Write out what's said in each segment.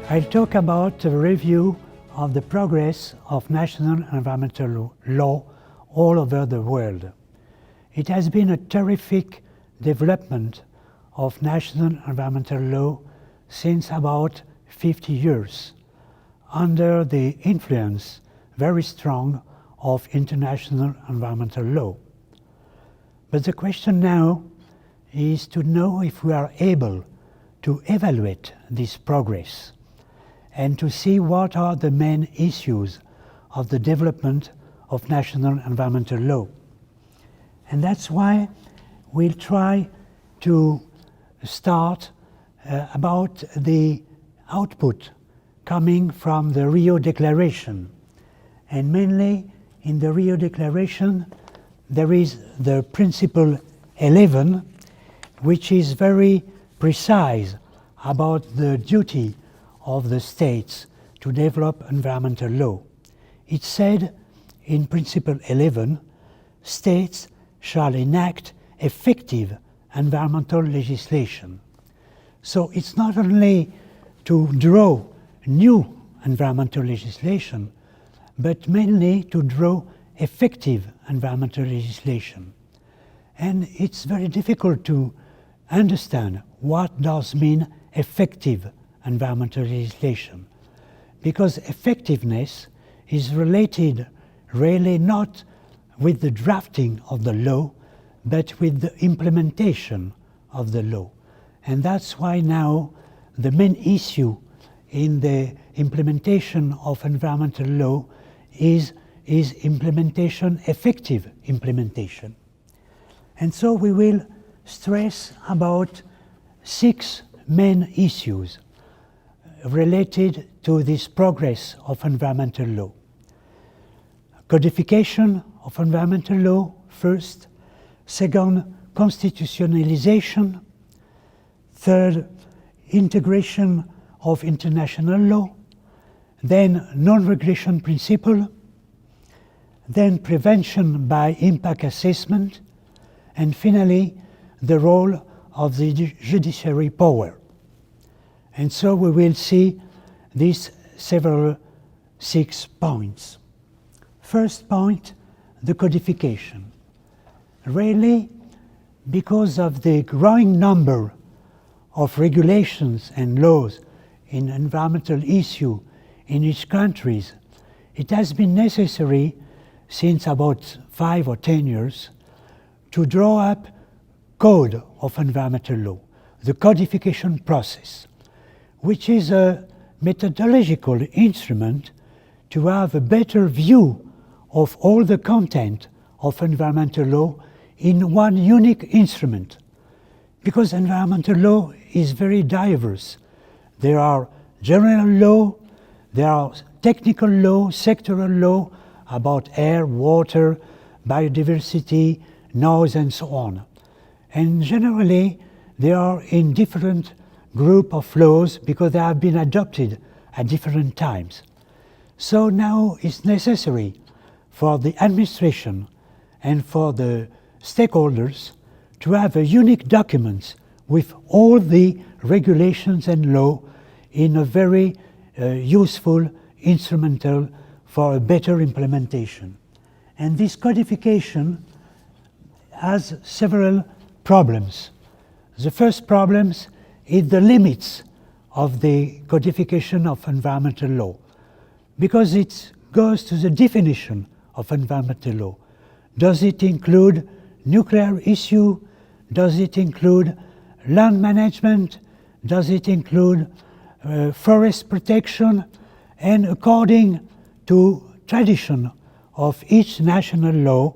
I'll talk about a review of the progress of national environmental law all over the world. It has been a terrific development of national environmental law since about 50 years, under the influence, very strong, of international environmental law. But the question now is to know if we are able to evaluate this progress and to see what are the main issues of the development of national environmental law. And that's why we'll try to start about the output coming from the Rio Declaration. And mainly in the Rio Declaration there is the Principle 11, which is very precise about the duty of the states to develop environmental law. It said in Principle 11, states shall enact effective environmental legislation. So it's not only to draw new environmental legislation, but mainly to draw effective environmental legislation. And it's very difficult to understand what does mean effective environmental legislation, because effectiveness is related really not with the drafting of the law, but with the implementation of the law. And that's why now the main issue in the implementation of environmental law is implementation, effective implementation. And so we will stress about 6 main issues related to this progress of environmental law. Codification of environmental law, first. Second, constitutionalization. Third, integration of international law. Then non-regulation principle. Then prevention by impact assessment. And finally, the role of the judiciary power. And so we will see these 6 points. First point, the codification. Really, because of the growing number of regulations and laws in environmental issue in each country, it has been necessary since about 5 or 10 years to draw up code of environmental law, the codification process, which is a methodological instrument to have a better view of all the content of environmental law in one unique instrument. Because environmental law is very diverse. There are general law, there are technical law, sectoral law about air, water, biodiversity, noise, and so on. And generally, they are in different group of laws because they have been adopted at different times. So now it's necessary for the administration and for the stakeholders to have a unique document with all the regulations and law in a very useful instrumental for a better implementation. And this codification has several problems. The first problem is the limits of the codification of environmental law, because it goes to the definition of environmental law. Does it include nuclear issue? Does it include land management? Does it include forest protection? And according to tradition of each national law,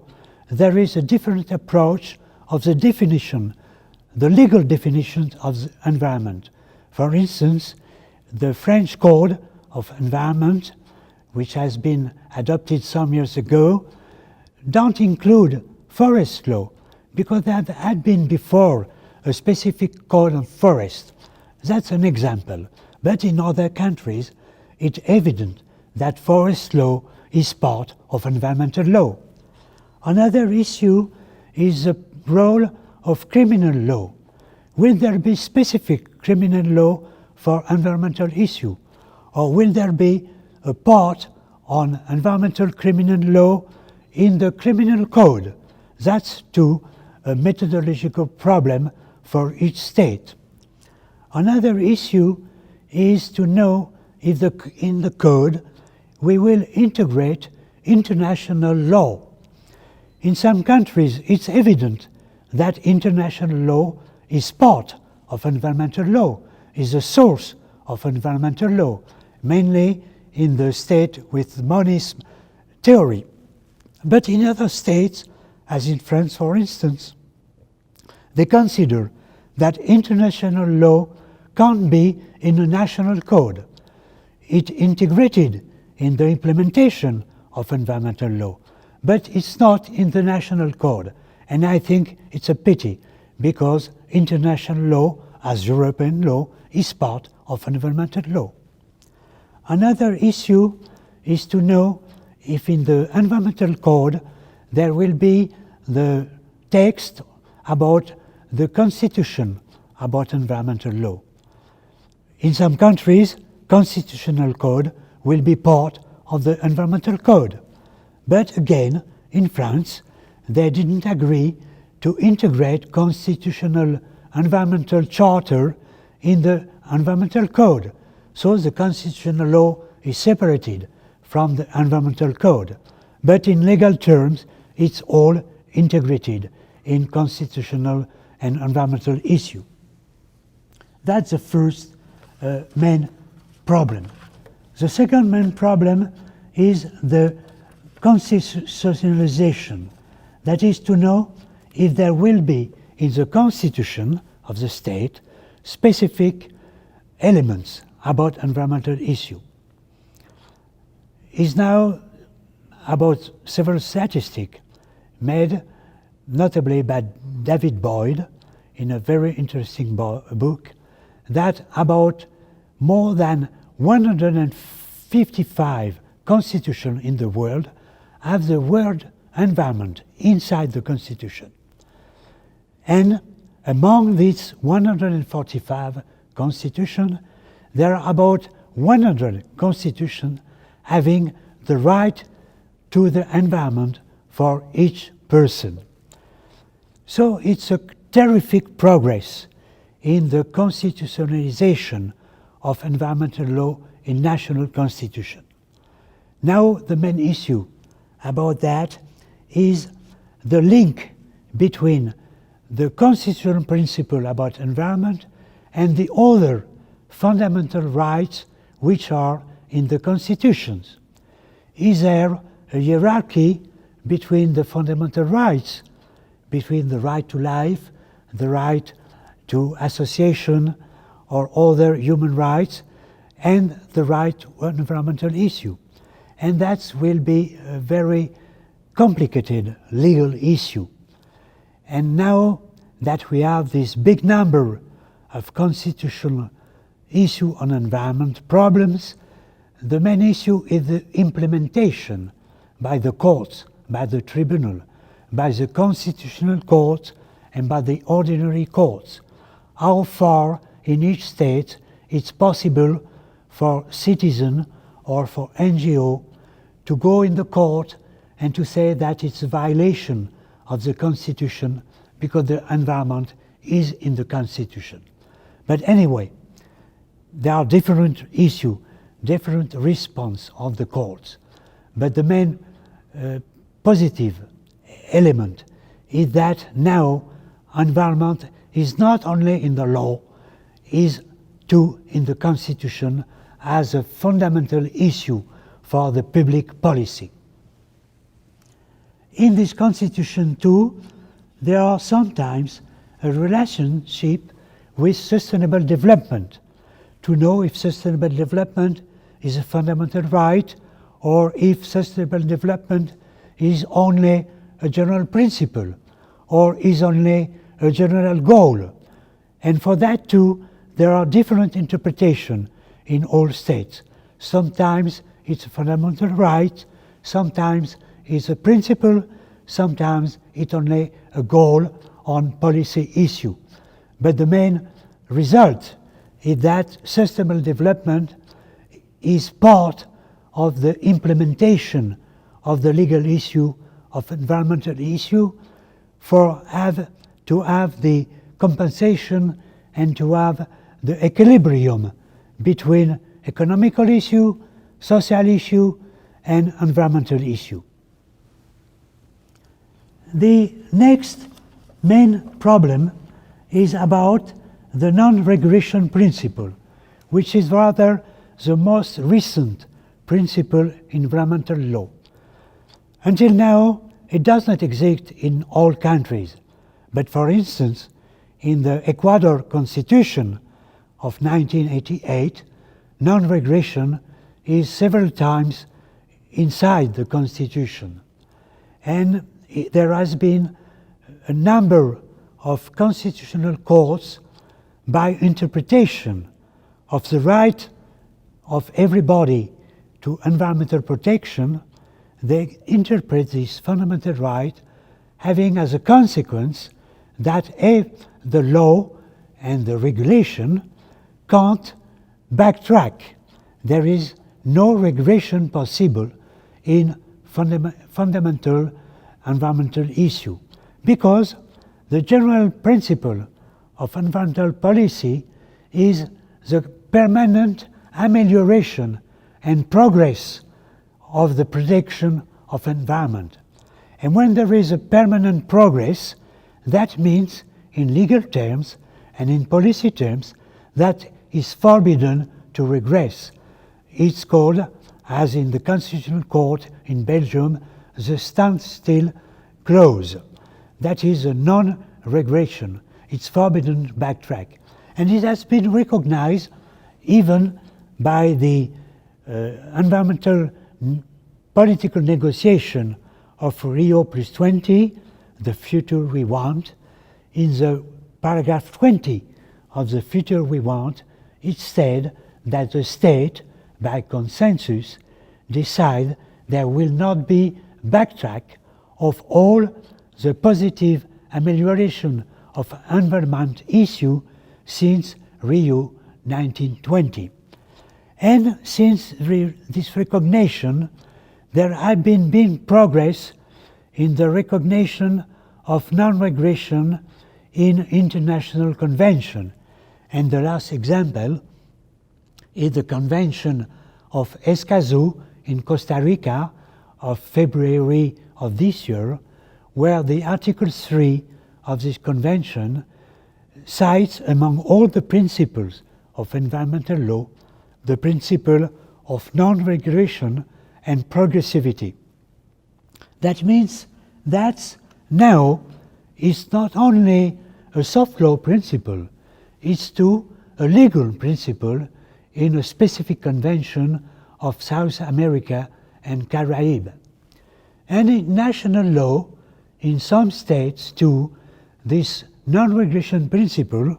there is a different approach of the definition, the legal definition of the environment. For instance, the French Code of Environment, which has been adopted some years ago, don't include forest law because there had been before a specific code on forest. That's an example. But in other countries, it's evident that forest law is part of environmental law. Another issue is the role of criminal law. Will there be specific criminal law for environmental issue? or will there be a part on environmental criminal law in the criminal code? That's too a methodological problem for each state. Another issue is to know if in the code we will integrate international law. In some countries it's evident that international law is part of environmental law, is a source of environmental law, mainly in the state with monism theory. But in other states, as in France for instance, they consider that international law can't be in a national code. It's integrated in the implementation of environmental law, but it's not in the national code. And I think it's a pity, because international law, as European law, is part of environmental law. Another issue is to know if in the environmental code there will be the text about the constitution about environmental law. In some countries, constitutional code will be part of the environmental code. But again, in France, they didn't agree to integrate constitutional environmental charter in the environmental code. So the constitutional law is separated from the environmental code. But in legal terms, it's all integrated in constitutional and environmental issue. That's the first main problem. The second main problem is the constitutionalization. That is to know if there will be in the constitution of the state specific elements about environmental issue. Is now about several statistics made notably by David Boyd in a very interesting book, that about more than 155 constitutions in the world have the word environment inside the constitution. And among these 145 constitutions, there are about 100 constitutions having the right to the environment for each person. So it's a terrific progress in the constitutionalization of environmental law in national constitution. Now the main issue about that is the link between the constitutional principle about environment and the other fundamental rights which are in the constitutions. Is there a hierarchy between the fundamental rights, between the right to life, the right to association or other human rights, and the right to an environmental issue? And that will be a very complicated legal issue. And now that we have this big number of constitutional issues on environment problems, the main issue is the implementation by the courts, by the tribunal, by the constitutional courts, and by the ordinary courts. How far in each state it's possible for citizen or for NGO to go in the court and to say that it's a violation of the Constitution because the environment is in the Constitution. But anyway, there are different issues, different response of the courts. But the main positive element is that now environment is not only in the law, is too in the Constitution as a fundamental issue for the public policy. In this Constitution too, there are sometimes a relationship with sustainable development, to know if sustainable development is a fundamental right or if sustainable development is only a general principle or is only a general goal. And for that too, there are different interpretations in all states. Sometimes it's a fundamental right, sometimes it's a principle, sometimes it's only a goal on policy issue. But the main result is that sustainable development is part of the implementation of the legal issue of environmental issue to have the compensation and to have the equilibrium between economical issue, social issue, and environmental issue. The next main problem is about the non-regression principle, which is rather the most recent principle in environmental law. Until now, it does not exist in all countries, but for instance, in the Ecuador Constitution of 1988, non-regression is several times inside the Constitution. And there has been a number of constitutional courts by interpretation of the right of everybody to environmental protection. They interpret this fundamental right having as a consequence that the law and the regulation can't backtrack. There is no regression possible in fundamental environmental issue, because the general principle of environmental policy is the permanent amelioration and progress of the protection of environment. And when there is a permanent progress, that means in legal terms and in policy terms that is forbidden to regress. It's called, as in the Constitutional Court in Belgium, the standstill clause. That is a non-regression. It's forbidden to backtrack. And it has been recognized even by the environmental political negotiation of Rio plus 20, the future we want. In the paragraph 20 of the future we want, it said that the state, by consensus, decide there will not be backtrack of all the positive amelioration of environment issue since Rio 1920. And since this recognition, there have been progress in the recognition of non-regression in international convention. And the last example is the Convention of Escazú in Costa Rica of February of this year, where the Article 3 of this convention cites, among all the principles of environmental law, the principle of non-regression and progressivity. That means that now it's not only a soft law principle, it's too a legal principle in a specific convention of South America and Caribbean. And in national law, in some states too, this non-regression principle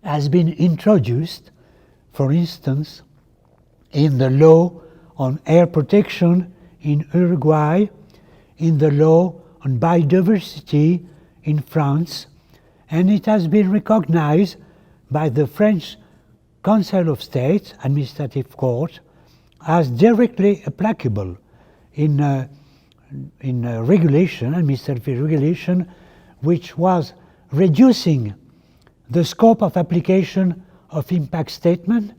has been introduced, for instance, in the law on air protection in Uruguay, in the law on biodiversity in France, and it has been recognized by the French Council of State Administrative Court as directly applicable in regulation, administrative regulation, which was reducing the scope of application of impact statement,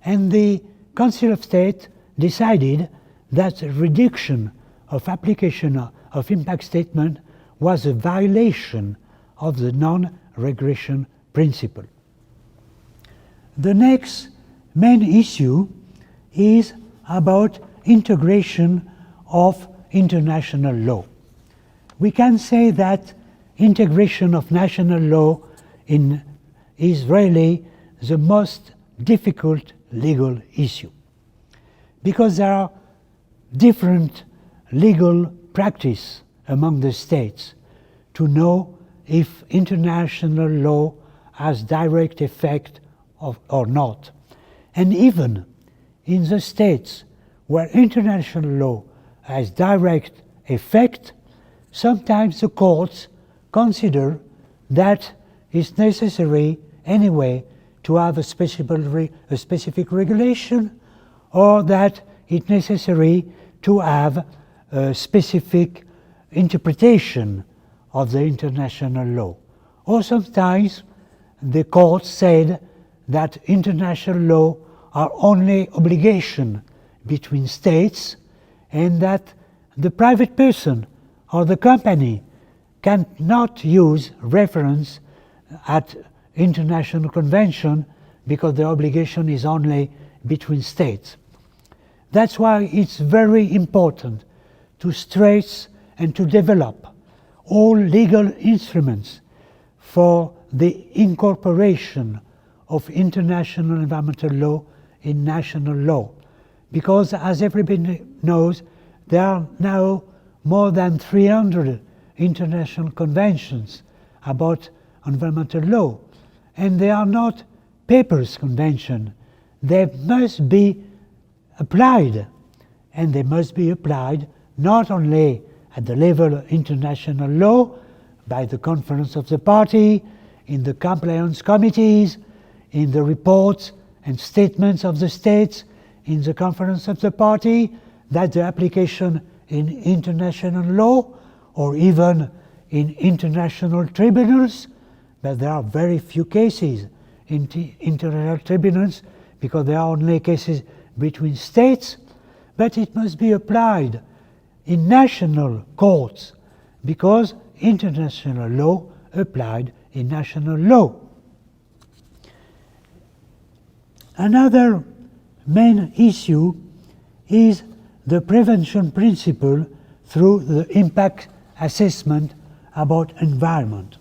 and the Council of State decided that reduction of application of impact statement was a violation of the non-regression principle. The next main issue is about integration of international law. We can say that integration of national law is really the most difficult legal issue, because there are different legal practice among the states to know if international law has direct effect or not. And even in the states where international law has direct effect, sometimes the courts consider that it's necessary anyway to have a specific regulation, or that it's necessary to have a specific interpretation of the international law. Or sometimes the court said that international law are only obligation between states, and that the private person or the company cannot use reference at international convention because the obligation is only between states. That's why it's very important to stress and to develop all legal instruments for the incorporation of international environmental law in national law. Because as everybody knows, there are now more than 300 international conventions about environmental law, and they are not papers convention. They must be applied, and they must be applied not only at the level of international law by the Conference of the Party, in the compliance committees, in the reports and statements of the states, in the Conference of the Party, that the application in international law or even in international tribunals, but there are very few cases in international tribunals because there are only cases between states, but it must be applied in national courts because international law applied in national law. Another main issue is the prevention principle through the impact assessment about environment.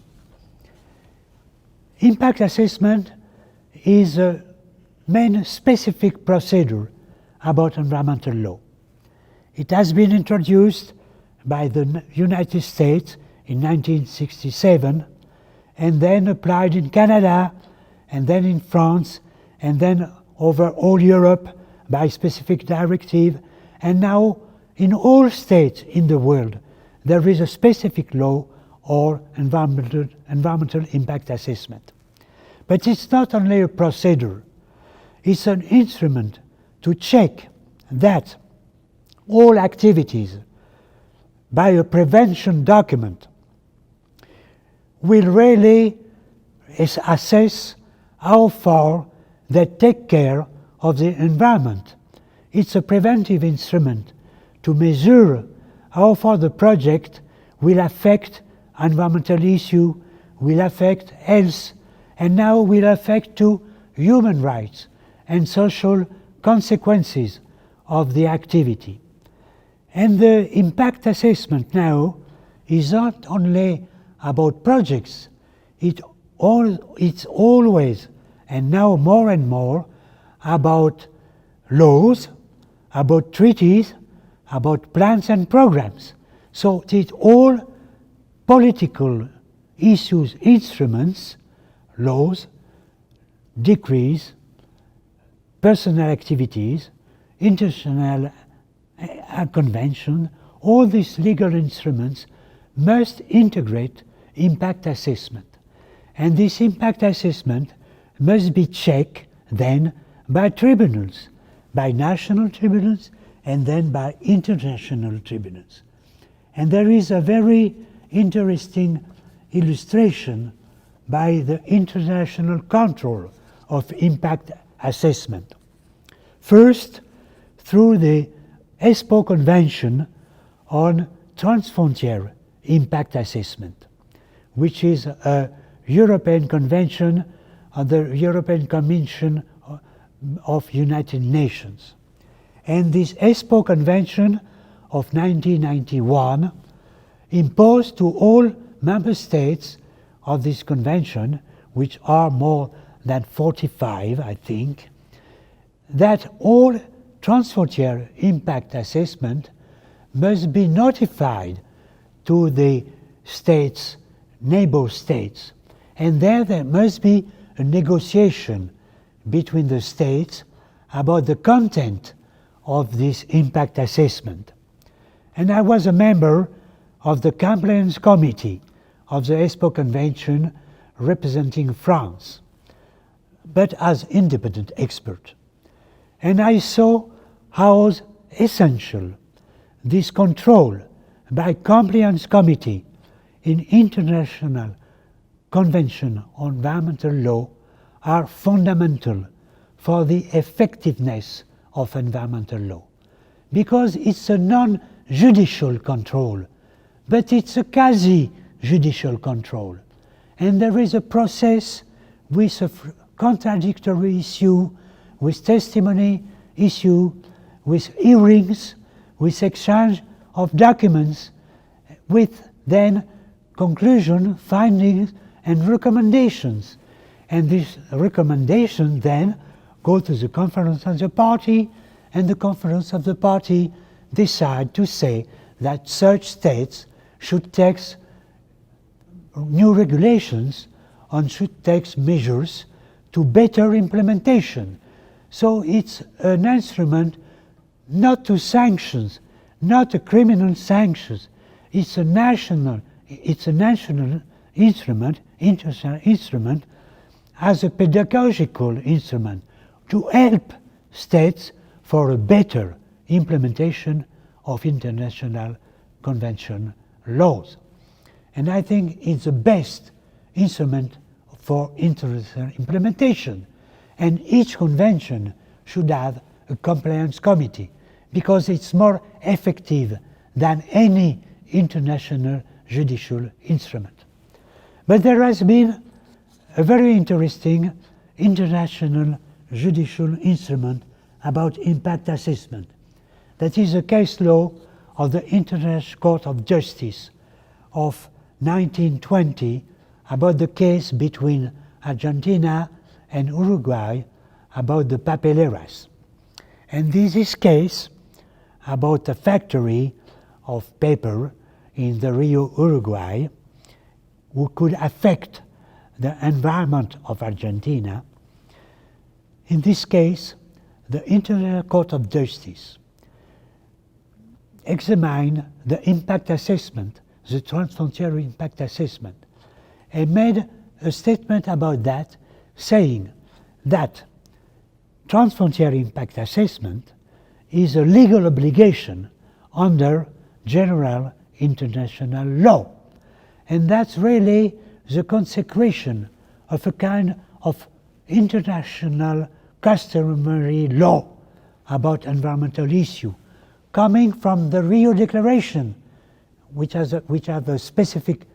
Impact assessment is a main specific procedure about environmental law. It has been introduced by the United States in 1967 and then applied in Canada and then in France and then over all Europe by specific directive, and now in all states in the world there is a specific law or environmental impact assessment. But it's not only a procedure, it's an instrument to check that all activities by a prevention document will really assess how far they take care of the environment. It's a preventive instrument to measure how far the project will affect environmental issue, will affect health, and now will affect to human rights and social consequences of the activity. And the impact assessment now is not only about projects, it's always, and now more and more, about laws, about treaties, about plans and programs. So it's all political issues, instruments, laws, decrees, personal activities, international convention, all these legal instruments must integrate impact assessment. And this impact assessment must be checked then by tribunals, by national tribunals and then by international tribunals. And there is a very interesting illustration by the international control of impact assessment. First, through the ESPO Convention on Transfrontier Impact Assessment, which is a European convention of the European Commission of United Nations. And this ESPO Convention of 1991 imposed to all member states of this convention, which are more than 45, I think, that all transfrontier impact assessment must be notified to the states, neighbor states, and there must be a negotiation between the states about the content of this impact assessment. And I was a member of the compliance committee of the ESPO Convention representing France. but as independent expert. And I saw how essential this control by compliance committee in international convention on environmental law are fundamental for the effectiveness of environmental law, because it's a non-judicial control, but it's a quasi-judicial control. And there is a process with a contradictory issue, with testimony issue, with hearings, with exchange of documents, with then conclusion, findings, and recommendations. And these recommendations then go to the conference of the party, and the conference of the party decide to say that such states should take new regulations and should take measures to better implementation. So it's an instrument not to sanctions, not a criminal sanctions. It's a national instrument, international instrument, as a pedagogical instrument to help states for a better implementation of international convention laws. And I think it's the best instrument for international implementation. And each convention should have a compliance committee, because it's more effective than any international judicial instrument. But there has been a very interesting international judicial instrument about impact assessment. That is a case law of the International Court of Justice of 1920 about the case between Argentina and Uruguay about the papeleras. And this is case about a factory of paper in the Rio, Uruguay, who could affect the environment of Argentina. In this case, the International Court of Justice examined the impact assessment, the transfrontier impact assessment, and made a statement about that, saying that transfrontier impact assessment is a legal obligation under general international law. And that's really the consecration of a kind of international customary law about environmental issue, coming from the Rio Declaration, which have a specific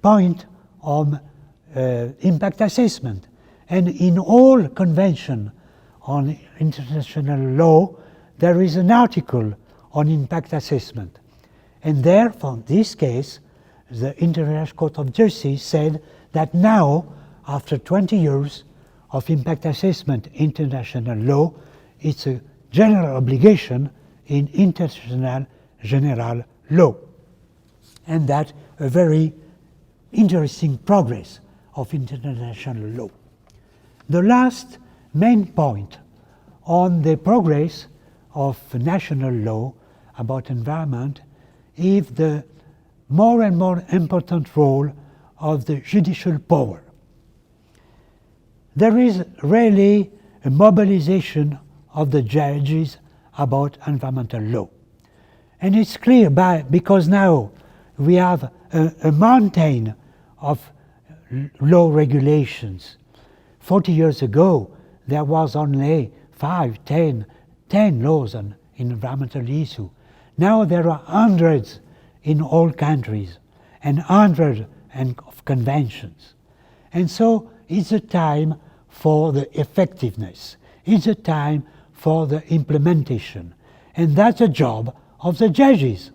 point on impact assessment. And in all convention on international law, there is an article on impact assessment. And therefore, in this case, the International Court of Justice said that now, after 20 years of impact assessment international law, it's a general obligation in international general law. And that a very interesting progress of international law. The last main point on the progress of national law about environment is the more and more important role of the judicial power. There is really a mobilization of the judges about environmental law. And it's clear because now we have a mountain of law regulations. 40 years ago, there was only 5, 10 laws on environmental issue. Now there are hundreds in all countries and hundreds of conventions. And so it's a time for the effectiveness. It's a time for the implementation. And that's a job of the judges.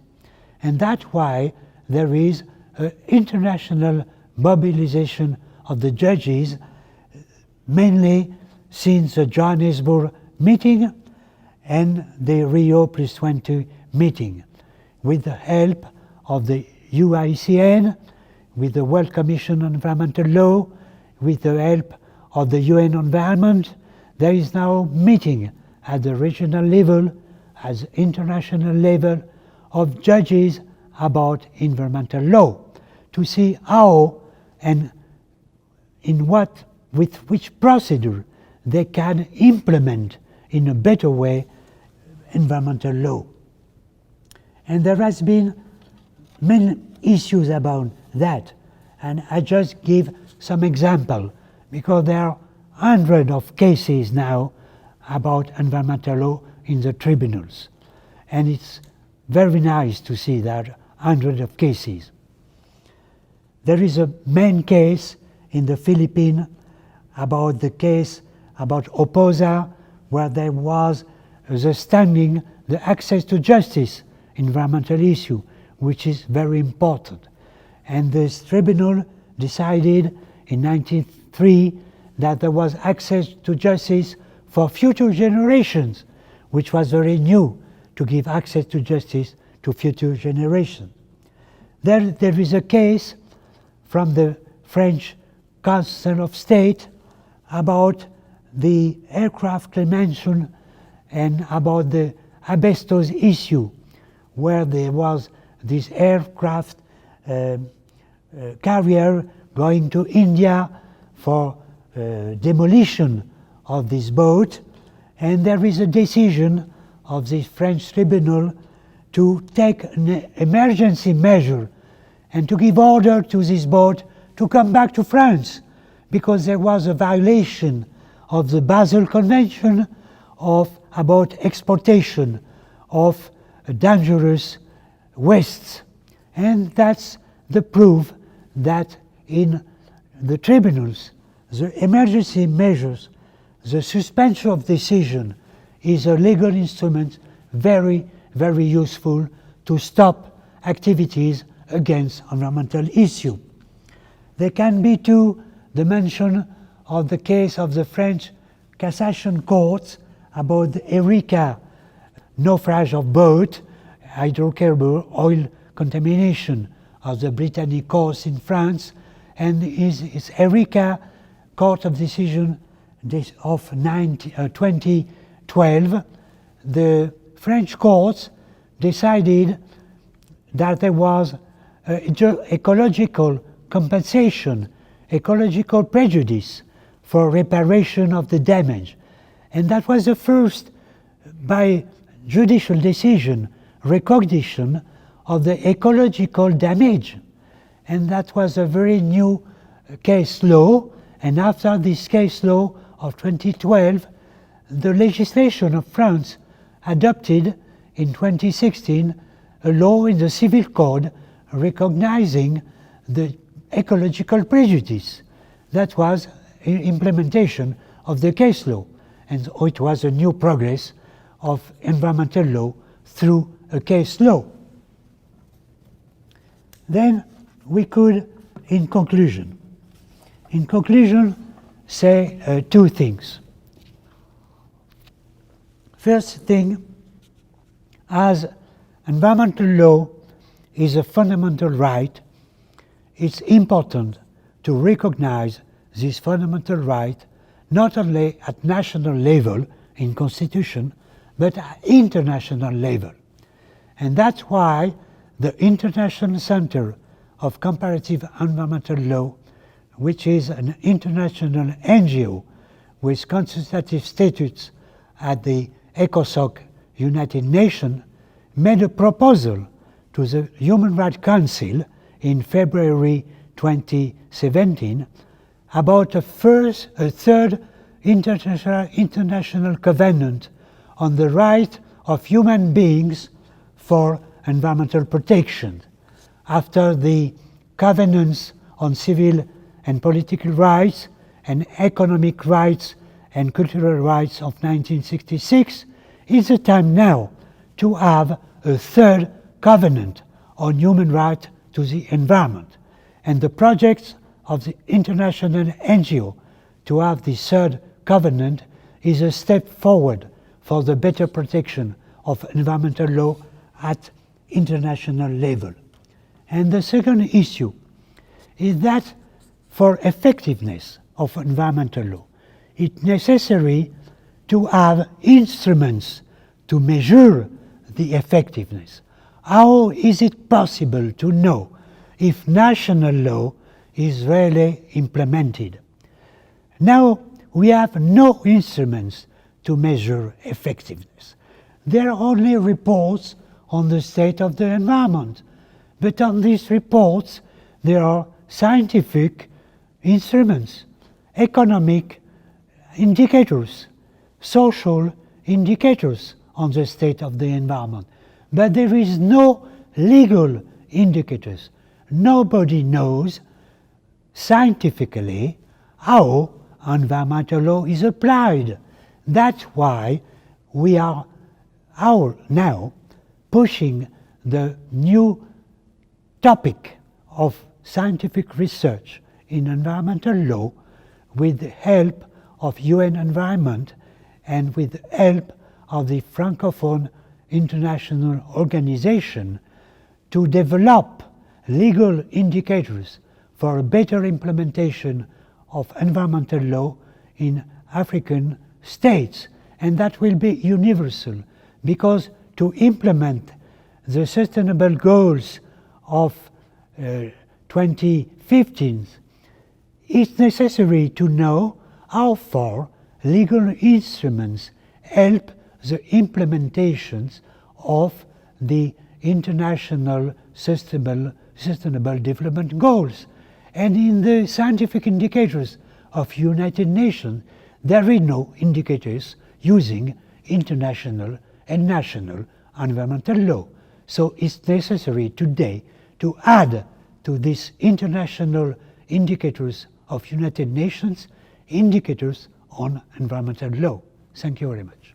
And that's why there is an international mobilization of the judges, mainly since the Johannesburg meeting and the Rio +20 meeting, with the help of the IUCN, with the World Commission on Environmental Law, with the help of the UN Environment. There is now meeting at the regional level, as international level, of judges about environmental law, to see how and with which procedure they can implement in a better way environmental law. And there has been many issues about that, and I just give some example because there are hundreds of cases now about environmental law in the tribunals, and it's very nice to see that hundreds of cases. There is a main case in the Philippines about the case about Oposa, where there was the standing, the access to justice environmental issue, which is very important. And this tribunal decided in 1903 that there was access to justice for future generations, which was very new, to give access to justice to future generations. There is a case from the French Council of State about the aircraft dimension and about the asbestos issue, where there was this aircraft carrier going to India for demolition of this boat, and there is a decision of the French tribunal to take an emergency measure and to give order to this boat to come back to France, because there was a violation of the Basel Convention about exportation of dangerous wastes. And that's the proof that in the tribunals, the emergency measures, the suspension of decision is a legal instrument very, very useful to stop activities against environmental issue. There can be too the mention of the case of the French Cassation Court about the Erika naufrage of boat, hydrocarbon oil contamination of the Britannic coast in France, and its Erika Court of Decision of 2012, the French courts decided that there was ecological compensation, ecological prejudice for reparation of the damage. And that was the first, by judicial decision, recognition of the ecological damage. And that was a very new case law. And after this case law of 2012, the legislation of France adopted in 2016 a law in the civil code recognizing the ecological prejudice. That was implementation of the case law, and it was a new progress of environmental law through a case law. Then we could, in conclusion, say two things. First thing, as environmental law is a fundamental right, it's important to recognize this fundamental right not only at national level in Constitution, but at international level. And that's why the International Center of Comparative Environmental Law, which is an international NGO with consultative status at the ECOSOC United Nations, made a proposal to the Human Rights Council in February 2017 about a third international covenant on the right of human beings for environmental protection. After the covenants on civil and political rights and economic rights and cultural rights of 1966, it's the time now to have a third covenant on human rights to the environment. And the project of the international NGO to have this third covenant is a step forward for the better protection of environmental law at international level. And the second issue is that for effectiveness of environmental law, it's necessary to have instruments to measure the effectiveness. How is it possible to know if national law is really implemented? Now we have no instruments to measure effectiveness. There are only reports on the state of the environment, but on these reports there are scientific instruments, economic indicators, social indicators on the state of the environment. But there is no legal indicators. Nobody knows scientifically how environmental law is applied. That's why we are now pushing the new topic of scientific research in environmental law with the help of UN Environment and with the help of the Francophone International Organization to develop legal indicators for a better implementation of environmental law in African states. And that will be universal, because to implement the sustainable goals of 2015, it's necessary to know how far legal instruments help the implementations of the international sustainable development goals. And in the scientific indicators of United Nations, there is no indicators using international and national environmental law. So it's necessary today to add to these international indicators of United Nations indicators on environmental law. Thank you very much.